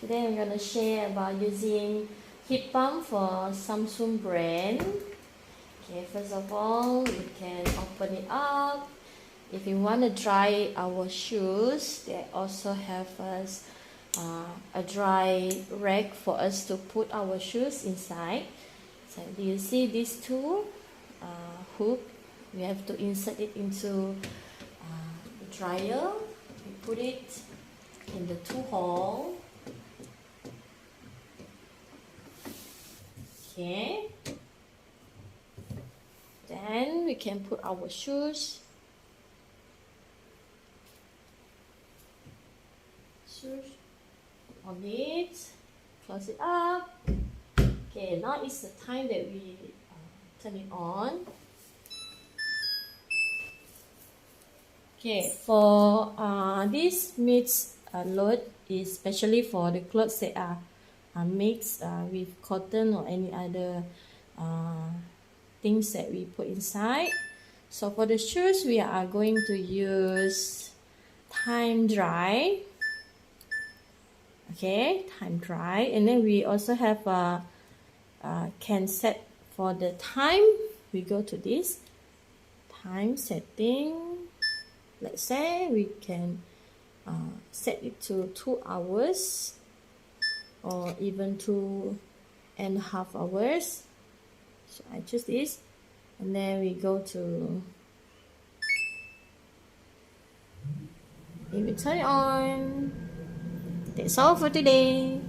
Today I'm gonna share about using heat pump for Samsung brand. Okay, first of all, we can open it up. If you want to dry our shoes, they also have a dry rack for us to put our shoes inside. So do you see these two hook? We have to insert it into the dryer. We put it in the two hole. Okay. Then we can put our shoes on it, close it up. Okay, now it's the time that we turn it on. Okay, for this mix load is especially for the clothes that are mixed with cotton or any other things that we put inside. So for the shoes, we are going to use time dry. Okay, time dry, and then we also have can set for the time. We go to this time setting. Let's say we can set it to 2 hours or even 2.5 hours. So I choose this, and then we go to, if we turn it on. That's all for today.